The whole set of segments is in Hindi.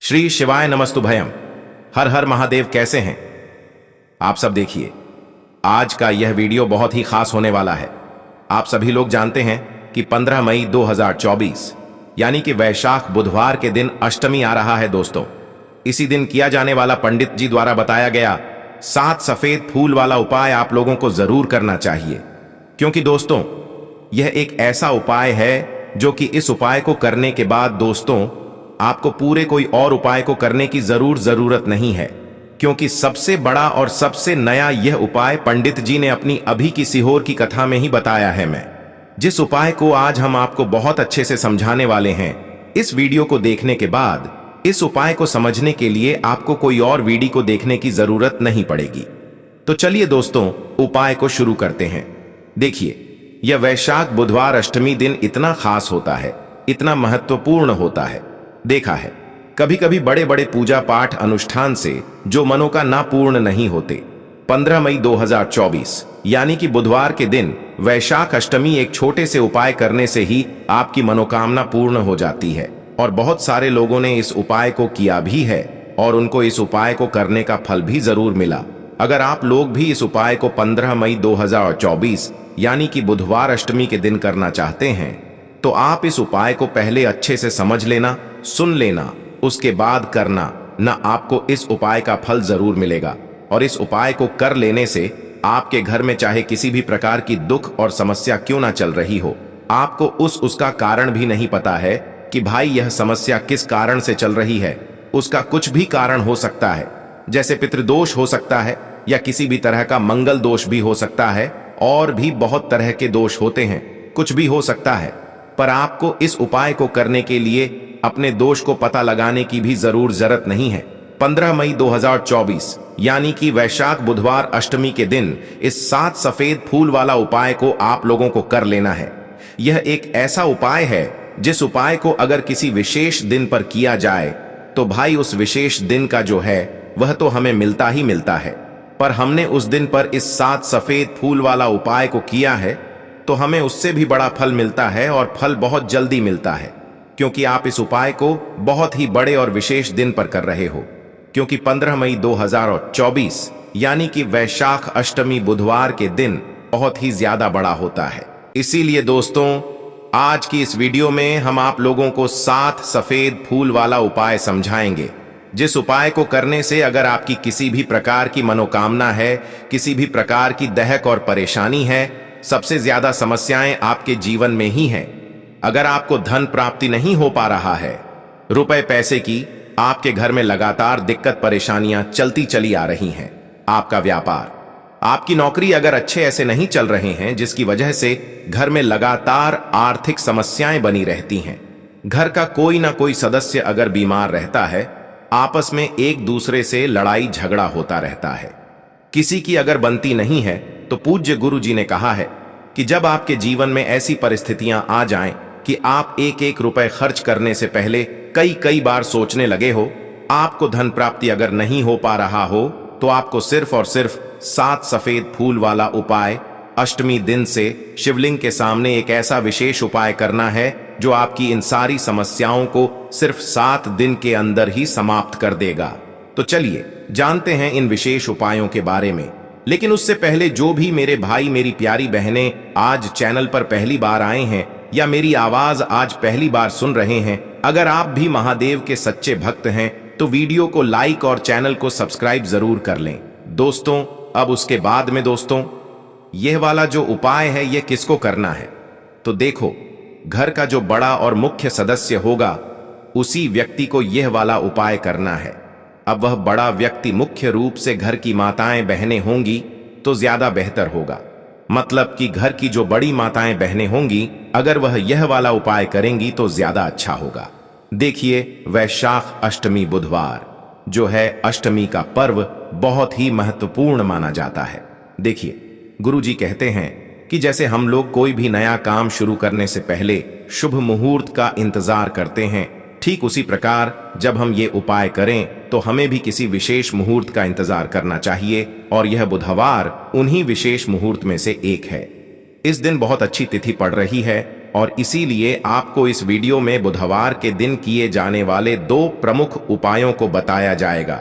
श्री शिवाय नमस्तुभयम। हर हर महादेव। कैसे हैं आप सब? देखिए, आज का यह वीडियो बहुत ही खास होने वाला है। आप सभी लोग जानते हैं कि 15 मई 2024 यानी कि वैशाख बुधवार के दिन अष्टमी आ रहा है दोस्तों। इसी दिन किया जाने वाला पंडित जी द्वारा बताया गया 7 सफेद फूल वाला उपाय आप लोगों को जरूर करना चाहिए, क्योंकि दोस्तों यह एक ऐसा उपाय है जो कि इस उपाय को करने के बाद दोस्तों आपको पूरे कोई और उपाय को करने की जरूरत नहीं है, क्योंकि सबसे बड़ा और सबसे नया यह उपाय पंडित जी ने अपनी अभी की सीहोर की कथा में ही बताया है। मैं जिस उपाय को आज हम आपको बहुत अच्छे से समझाने वाले हैं, इस वीडियो को देखने के बाद इस उपाय को समझने के लिए आपको कोई और वीडियो को देखने की जरूरत नहीं पड़ेगी। तो चलिए दोस्तों उपाय को शुरू करते हैं। देखिए, यह वैशाख बुधवार अष्टमी दिन इतना खास होता है, इतना महत्वपूर्ण होता है। देखा है कभी कभी बड़े बड़े पूजा पाठ अनुष्ठान से जो मनोकामना पूर्ण नहीं होते। 15 मई 2024 यानी कि बुधवार के दिन वैशाख अष्टमी एक छोटे से उपाय करने से ही आपकी मनोकामना पूर्ण हो जाती है। और बहुत सारे लोगों ने इस उपाय को किया भी है और उनको इस उपाय को करने का फल भी जरूर मिला। अगर आप लोग भी इस उपाय को 15 मई 2024 यानी कि बुधवार अष्टमी के दिन करना चाहते हैं, तो आप इस उपाय को पहले अच्छे से समझ लेना, सुन लेना, उसके बाद करना, ना आपको इस उपाय का फल जरूर मिलेगा। और इस उपाय को कर लेने से आपके घर में चाहे किसी भी प्रकार की दुख और समस्या क्यों ना चल रही हो, आपको उसका कारण भी नहीं पता है कि भाई यह समस्या किस कारण से चल रही है। उसका कुछ भी कारण हो सकता है, जैसे पितृदोष हो सकता है या किसी भी तरह का मंगल दोष भी हो सकता है, और भी बहुत तरह के दोष होते हैं, कुछ भी हो सकता है। पर आपको इस उपाय को करने के लिए अपने दोष को पता लगाने की भी जरूरत नहीं है। 15 मई 2024 यानी कि वैशाख बुधवार अष्टमी के दिन इस 7 सफेद फूल वाला उपाय को आप लोगों को कर लेना है। यह एक ऐसा उपाय है जिस उपाय को अगर किसी विशेष दिन पर किया जाए तो भाई उस विशेष दिन का जो है वह तो हमें मिलता ही मिलता है। पर हमने उस दिन पर इस 7 सफेद फूल वाला उपाय को किया है तो हमें उससे भी बड़ा फल मिलता है, और फल बहुत जल्दी मिलता है, क्योंकि आप इस उपाय को बहुत ही बड़े और विशेष दिन पर कर रहे हो। क्योंकि 15 मई 2024 यानी कि वैशाख अष्टमी बुधवार के दिन बहुत ही ज्यादा बड़ा होता है। इसीलिए दोस्तों आज की इस वीडियो में हम आप लोगों को 7 सफेद फूल वाला उपाय समझाएंगे, जिस उपाय को करने से अगर आपकी किसी भी प्रकार की मनोकामना है, किसी भी प्रकार की दहक और परेशानी है, सबसे ज्यादा समस्याएं आपके जीवन में ही हैं। अगर आपको धन प्राप्ति नहीं हो पा रहा है, रुपए पैसे की आपके घर में लगातार दिक्कत परेशानियां चलती चली आ रही हैं, आपका व्यापार, आपकी नौकरी अगर अच्छे ऐसे नहीं चल रहे हैं, जिसकी वजह से घर में लगातार आर्थिक समस्याएं बनी रहती हैं, घर का कोई ना कोई सदस्य अगर बीमार रहता है, आपस में एक दूसरे से लड़ाई झगड़ा होता रहता है, किसी की अगर बनती नहीं है, तो पूज्य गुरु जी ने कहा है कि जब आपके जीवन में ऐसी परिस्थितियां आ जाएं कि आप एक एक रुपए खर्च करने से पहले कई बार सोचने लगे हो, आपको धन प्राप्ति अगर नहीं हो पा रहा हो, तो आपको सिर्फ और सिर्फ 7 सफेद फूल वाला उपाय अष्टमी दिन से शिवलिंग के सामने एक ऐसा विशेष उपाय करना है जो आपकी इन सारी समस्याओं को सिर्फ 7 दिन के अंदर ही समाप्त कर देगा। तो चलिए जानते हैं इन विशेष उपायों के बारे में। लेकिन उससे पहले जो भी मेरे भाई मेरी प्यारी बहनें आज चैनल पर पहली बार आए हैं या मेरी आवाज आज पहली बार सुन रहे हैं, अगर आप भी महादेव के सच्चे भक्त हैं तो वीडियो को लाइक और चैनल को सब्सक्राइब जरूर कर लें। दोस्तों अब उसके बाद में दोस्तों यह वाला जो उपाय है यह किसको करना है, तो देखो घर का जो बड़ा और मुख्य सदस्य होगा उसी व्यक्ति को यह वाला उपाय करना है। अब वह बड़ा व्यक्ति मुख्य रूप से घर की माताएं बहनें होंगी तो ज्यादा बेहतर होगा। मतलब कि घर की जो बड़ी माताएं बहनें होंगी, अगर वह यह वाला उपाय करेंगी तो ज्यादा अच्छा होगा। देखिए वैशाख अष्टमी बुधवार जो है अष्टमी का पर्व बहुत ही महत्वपूर्ण माना जाता है। देखिए गुरुजी कहते हैं कि जैसे हम लोग कोई भी नया काम शुरू करने से पहले शुभ मुहूर्त का इंतजार करते हैं, ठीक उसी प्रकार जब हम ये उपाय करें तो हमें भी किसी विशेष मुहूर्त का इंतजार करना चाहिए, और यह बुधवार उन्हीं विशेष मुहूर्त में से एक है। इस दिन बहुत अच्छी तिथि पड़ रही है और इसीलिए आपको इस वीडियो में बुधवार के दिन किए जाने वाले 2 प्रमुख उपायों को बताया जाएगा।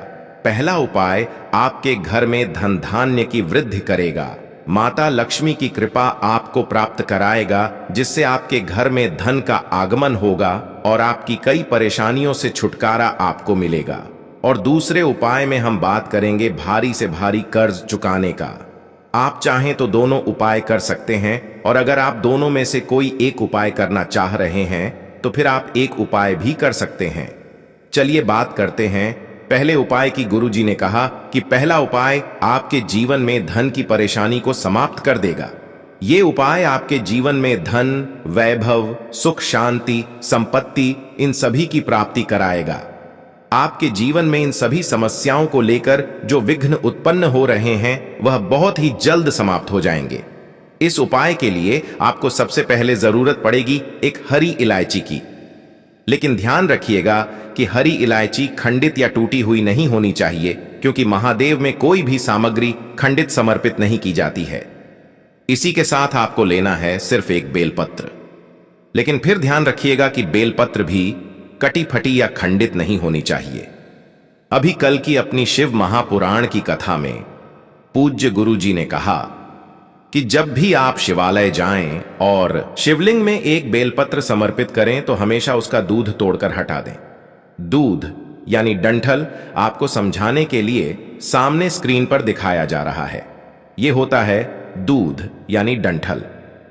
पहला उपाय आपके घर में धन धान्य की वृद्धि करेगा। माता लक्ष्मी की कृपा आपको प्राप्त कराएगा, जिससे आपके घर में धन का आगमन होगा और आपकी कई परेशानियों से छुटकारा आपको मिलेगा। और दूसरे उपाय में हम बात करेंगे भारी से भारी कर्ज चुकाने का। आप चाहें तो दोनों उपाय कर सकते हैं, और अगर आप दोनों में से कोई एक उपाय करना चाह रहे हैं तो फिर आप एक उपाय भी कर सकते हैं। चलिए बात करते हैं पहले उपाय की। गुरुजी ने कहा कि पहला उपाय आपके जीवन में धन की परेशानी को समाप्त कर देगा। ये उपाय आपके जीवन में धन, वैभव, सुख, शांति, संपत्ति इन सभी की प्राप्ति कराएगा। आपके जीवन में इन सभी समस्याओं को लेकर जो विघ्न उत्पन्न हो रहे हैं वह बहुत ही जल्द समाप्त हो जाएंगे। इस उपाय के लिए आपको सबसे पहले जरूरत पड़ेगी एक हरी इलायची की। लेकिन ध्यान रखिएगा कि हरी इलायची खंडित या टूटी हुई नहीं होनी चाहिए, क्योंकि महादेव में कोई भी सामग्री खंडित समर्पित नहीं की जाती है। इसी के साथ आपको लेना है सिर्फ एक बेलपत्र। लेकिन फिर ध्यान रखिएगा कि बेलपत्र भी कटी फटी या खंडित नहीं होनी चाहिए। अभी कल की अपनी शिव महापुराण की कथा में पूज्य गुरुजी ने कहा कि जब भी आप शिवालय जाएं और शिवलिंग में एक बेलपत्र समर्पित करें तो हमेशा उसका दूध तोड़कर हटा दें। दूध यानी डंठल आपको समझाने के लिए सामने स्क्रीन पर दिखाया जा रहा है। यह होता है दूध यानी डंठल।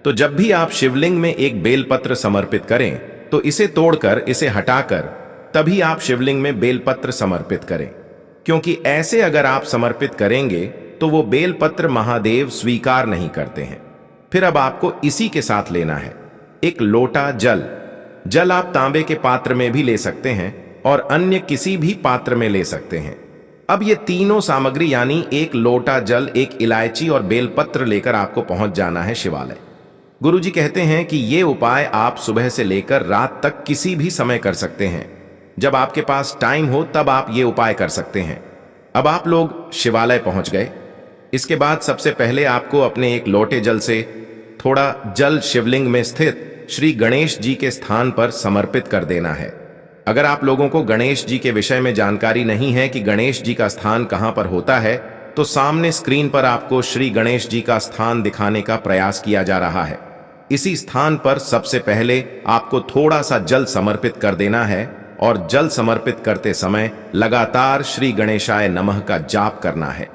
तो जब भी आप शिवलिंग में एक बेलपत्र समर्पित करें तो इसे तोड़कर, इसे हटाकर तभी आप शिवलिंग में बेलपत्र समर्पित करें, क्योंकि ऐसे अगर आप समर्पित करेंगे तो वो बेलपत्र महादेव स्वीकार नहीं करते हैं। फिर अब आपको इसी के साथ लेना है एक लोटा जल। जल आप तांबे के पात्र में भी ले सकते हैं और अन्य किसी भी पात्र में ले सकते हैं। अब ये तीनों सामग्री यानी एक लोटा जल, एक इलायची और बेलपत्र लेकर आपको पहुंच जाना है शिवालय। गुरुजी कहते हैं कि ये उपाय आप सुबह से लेकर रात तक किसी भी समय कर सकते हैं। जब आपके पास टाइम हो तब आप ये उपाय कर सकते हैं। अब आप लोग शिवालय पहुंच गए। इसके बाद सबसे पहले आपको अपने एक लोटे जल से थोड़ा जल शिवलिंग में स्थित श्री गणेश जी के स्थान पर समर्पित कर देना है। अगर आप लोगों को गणेश जी के विषय में जानकारी नहीं है कि गणेश जी का स्थान कहां पर होता है, तो सामने स्क्रीन पर आपको श्री गणेश जी का स्थान दिखाने का प्रयास किया जा रहा है। इसी स्थान पर सबसे पहले आपको थोड़ा सा जल समर्पित कर देना है और जल समर्पित करते समय लगातार श्री गणेशाय नमः का जाप करना है।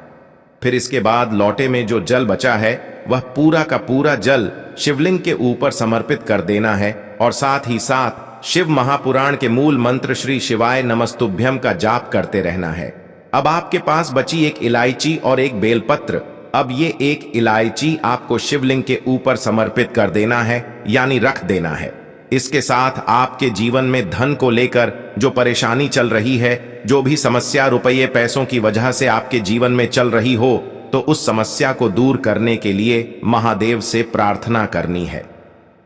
फिर इसके बाद लोटे में जो जल बचा है वह पूरा का पूरा जल शिवलिंग के ऊपर समर्पित कर देना है और साथ ही साथ शिव महापुराण के मूल मंत्र श्री शिवाय नमस्तुभ्यम का जाप करते रहना है। अब आपके पास बची एक इलायची और एक बेलपत्र। अब ये एक इलायची आपको शिवलिंग के ऊपर समर्पित कर देना है, यानी रख देना है। इसके साथ आपके जीवन में धन को लेकर जो परेशानी चल रही है, जो भी समस्या रुपये पैसों की वजह से आपके जीवन में चल रही हो, तो उस समस्या को दूर करने के लिए महादेव से प्रार्थना करनी है।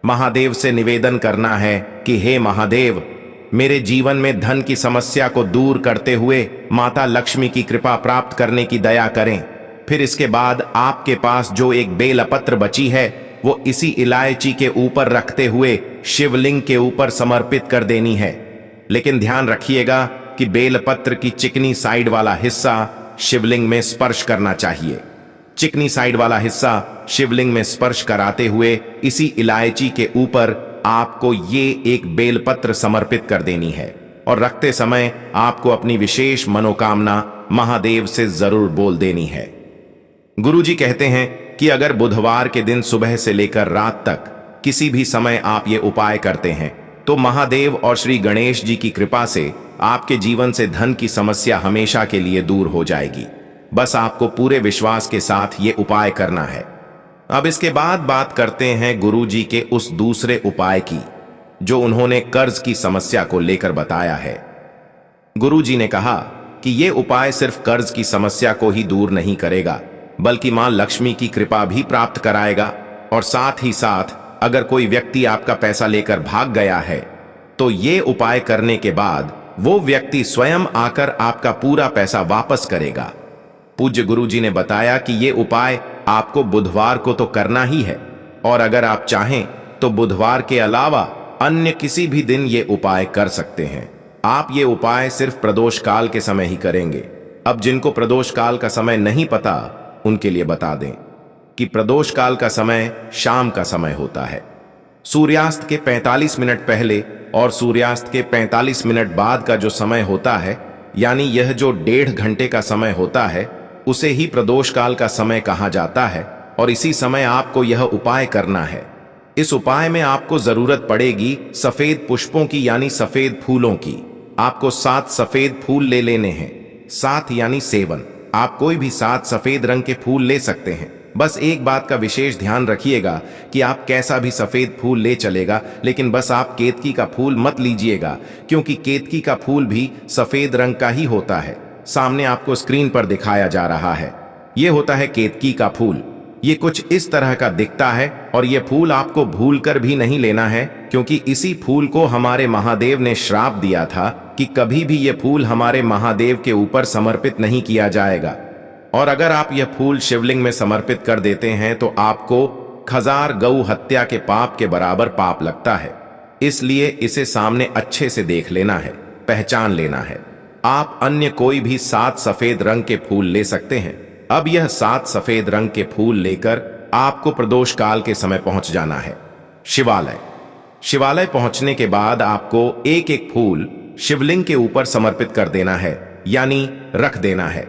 महादेव से निवेदन करना है कि हे महादेव, मेरे जीवन में धन की समस्या को दूर करते हुए माता लक्ष्मी की कृपा प्राप्त करने की दया करें। फिर इसके बाद आपके पास जो एक बेलपत्र बची है वो इसी इलायची के ऊपर रखते हुए शिवलिंग के ऊपर समर्पित कर देनी है। लेकिन ध्यान रखिएगा कि बेलपत्र की चिकनी साइड वाला हिस्सा शिवलिंग में स्पर्श करना चाहिए। चिकनी साइड वाला हिस्सा शिवलिंग में स्पर्श कराते हुए इसी इलायची के ऊपर आपको ये एक बेलपत्र समर्पित कर देनी है और रखते समय आपको अपनी विशेष मनोकामना महादेव से जरूर बोल देनी है। गुरुजी कहते हैं कि अगर बुधवार के दिन सुबह से लेकर रात तक किसी भी समय आप ये उपाय करते हैं तो महादेव और श्री गणेश जी की कृपा से आपके जीवन से धन की समस्या हमेशा के लिए दूर हो जाएगी। बस आपको पूरे विश्वास के साथ ये उपाय करना है। अब इसके बाद बात करते हैं गुरुजी के उस दूसरे उपाय की जो उन्होंने कर्ज की समस्या को लेकर बताया है। गुरुजी ने कहा कि ये उपाय सिर्फ कर्ज की समस्या को ही दूर नहीं करेगा, बल्कि मां लक्ष्मी की कृपा भी प्राप्त कराएगा। और साथ ही साथ अगर कोई व्यक्ति आपका पैसा लेकर भाग गया है तो ये उपाय करने के बाद वो व्यक्ति स्वयं आकर आपका पूरा पैसा वापस करेगा। पूज्य गुरुजी ने बताया कि ये उपाय आपको बुधवार को तो करना ही है, और अगर आप चाहें तो बुधवार के अलावा अन्य किसी भी दिन ये उपाय कर सकते हैं। आप ये उपाय सिर्फ प्रदोष काल के समय ही करेंगे। अब जिनको प्रदोष काल का समय नहीं पता उनके लिए बता दें कि प्रदोष काल का समय शाम का समय होता है। सूर्यास्त के 45 मिनट पहले और सूर्यास्त के 45 मिनट बाद का जो समय होता है, यानी यह जो 1.5 घंटे का समय होता है, उसे ही प्रदोष काल का समय कहा जाता है। और इसी समय आपको यह उपाय करना है। इस उपाय में आपको जरूरत पड़ेगी सफेद पुष्पों की, यानी सफेद फूलों की। आपको 7 सफेद फूल ले लेने हैं। 7 यानी 7। आप कोई भी 7 सफेद रंग के फूल ले सकते हैं। बस एक बात का विशेष ध्यान रखिएगा कि आप कैसा भी सफेद फूल ले चलेगा, लेकिन बस आप केतकी का फूल मत लीजिएगा, क्योंकि केतकी का फूल भी सफेद रंग का ही होता है। सामने आपको स्क्रीन पर दिखाया जा रहा है, यह होता है केतकी का फूल। ये कुछ इस तरह का दिखता है और ये फूल आपको भूलकर भी नहीं लेना है, क्योंकि इसी फूल को हमारे महादेव ने श्राप दिया था कि कभी भी ये फूल हमारे महादेव के ऊपर समर्पित नहीं किया जाएगा। और अगर आप यह फूल शिवलिंग में समर्पित कर देते हैं तो आपको 1000 गौ हत्या के पाप के बराबर पाप लगता है। इसलिए इसे सामने अच्छे से देख लेना है, पहचान लेना है। आप अन्य कोई भी 7 सफेद रंग के फूल ले सकते हैं। अब यह 7 सफेद रंग के फूल लेकर आपको प्रदोष काल के समय पहुंच जाना है शिवालय। शिवालय पहुंचने के बाद आपको एक एक फूल शिवलिंग के ऊपर समर्पित कर देना है, यानी रख देना है।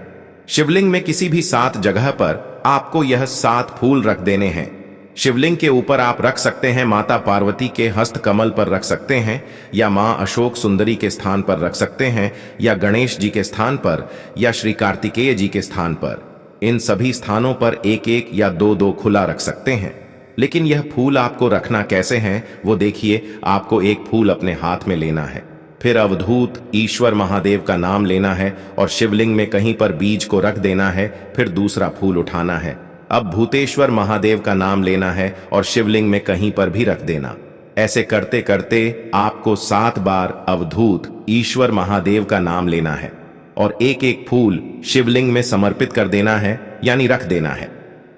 शिवलिंग में किसी भी 7 जगह पर आपको यह 7 फूल रख देने हैं। शिवलिंग के ऊपर आप रख सकते हैं माता पार्वती के हस्त कमल पर रख सकते हैं, या मां अशोक सुंदरी के स्थान पर रख सकते हैं, या गणेश जी के स्थान पर, या श्री कार्तिकेय जी के स्थान पर। इन सभी स्थानों पर एक एक या 2-2 खुला रख सकते हैं। लेकिन यह फूल आपको रखना कैसे हैं वो देखिए। आपको एक फूल अपने हाथ में लेना है, फिर अवधूत ईश्वर महादेव का नाम लेना है और शिवलिंग में कहीं पर बीज को रख देना है। फिर दूसरा फूल उठाना है। अब भूतेश्वर महादेव का नाम लेना है और शिवलिंग में कहीं पर भी रख देना। ऐसे करते करते आपको 7 बार अवधूत ईश्वर महादेव का नाम लेना है और एक एक फूल शिवलिंग में समर्पित कर देना है, यानी रख देना है।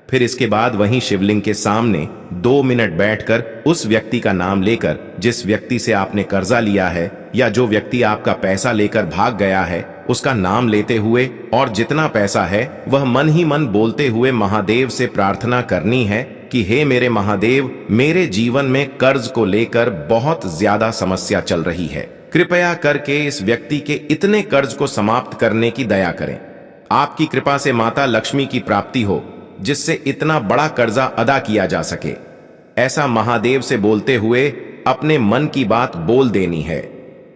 फिर इसके बाद वहीं शिवलिंग के सामने 2 मिनट बैठकर उस व्यक्ति का नाम लेकर, जिस व्यक्ति से आपने कर्जा लिया है या जो व्यक्ति आपका पैसा लेकर भाग गया है, उसका नाम लेते हुए और जितना पैसा है वह मन ही मन बोलते हुए महादेव से प्रार्थना करनी है कि हे मेरे महादेव, मेरे जीवन में कर्ज को लेकर बहुत ज्यादा समस्या चल रही है। कृपया करके इस व्यक्ति के इतने कर्ज को समाप्त करने की दया करें। आपकी कृपा से माता लक्ष्मी की प्राप्ति हो, जिससे इतना बड़ा कर्जा अदा किया जा सके। ऐसा महादेव से बोलते हुए अपने मन की बात बोल देनी है।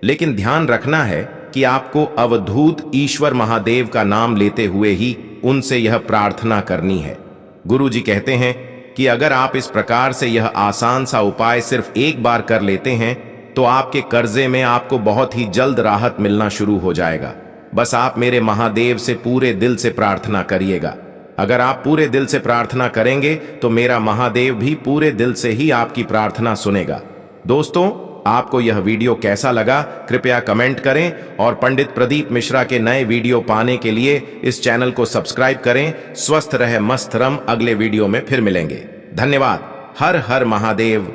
लेकिन ध्यान रखना है कि आपको अवधूत ईश्वर महादेव का नाम लेते हुए ही उनसे यह प्रार्थना करनी है। गुरु जी कहते हैं कि अगर आप इस प्रकार से यह आसान सा उपाय सिर्फ एक बार कर लेते हैं तो आपके कर्जे में आपको बहुत ही जल्द राहत मिलना शुरू हो जाएगा। बस आप मेरे महादेव से पूरे दिल से प्रार्थना करिएगा। अगर आप पूरे दिल से प्रार्थना करेंगे तो मेरा महादेव भी पूरे दिल से ही आपकी प्रार्थना सुनेगा। दोस्तों, आपको यह वीडियो कैसा लगा कृपया कमेंट करें और पंडित प्रदीप मिश्रा के नए वीडियो पाने के लिए इस चैनल को सब्सक्राइब करें। स्वस्थ रहे मस्त रम। अगले वीडियो में फिर मिलेंगे। धन्यवाद। हर हर महादेव।